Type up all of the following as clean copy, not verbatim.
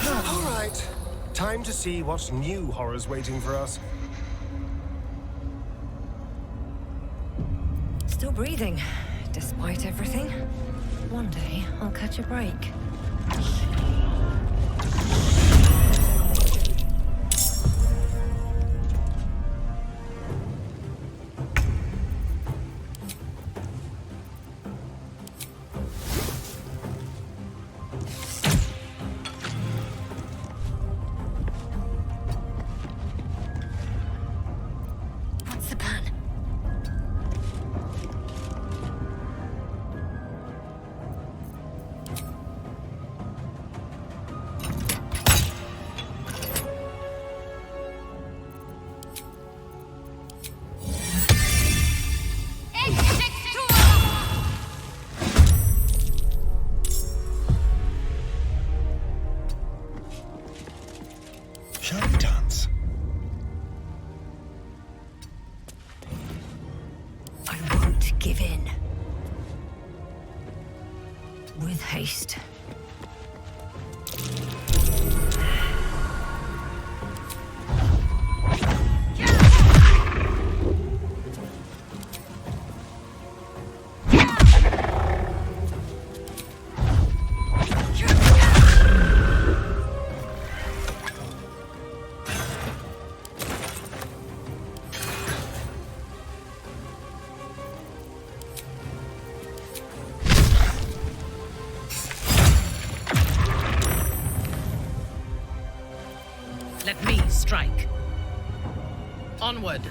All right. Time to see what new horror's waiting for us. Still breathing, despite everything. One day, I'll catch a break. What's the plan? Shall we dance? I won't give in. With haste. Let me strike. Onward.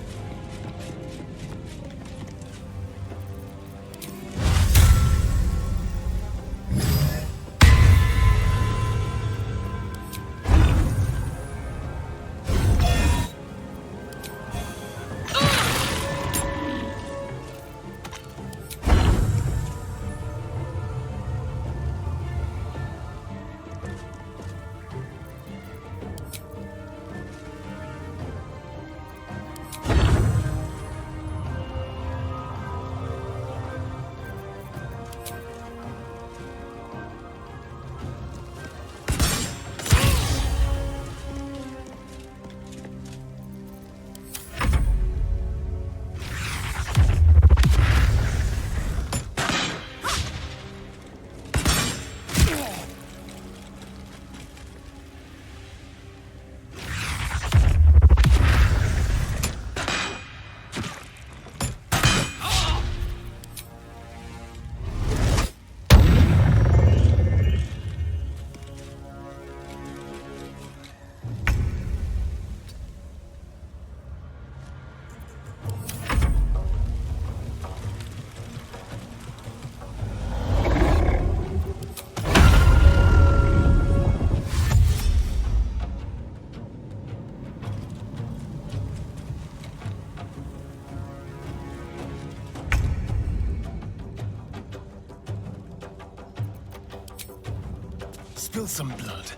Spill some blood.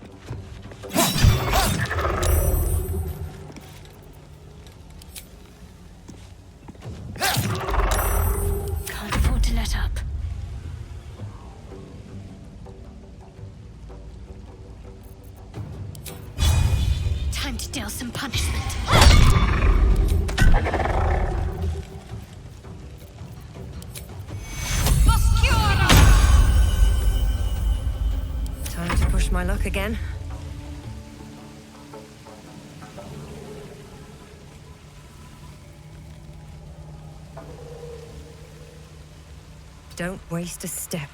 Can't afford to let up. Time to deal some punishment. Time to push my luck again. Don't waste a step.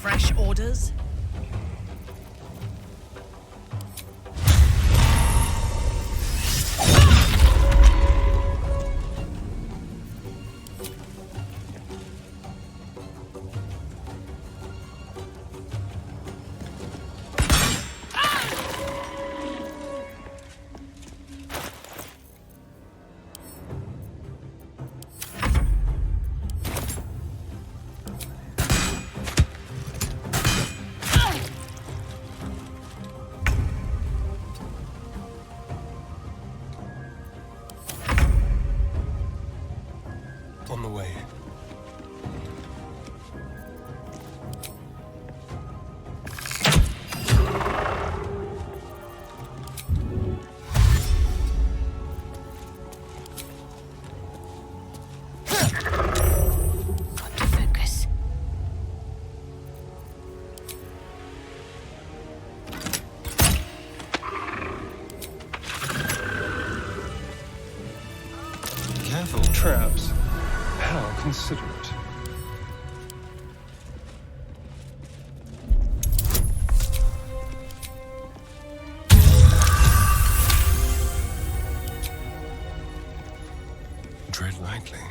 Fresh orders? consider it. Tread lightly.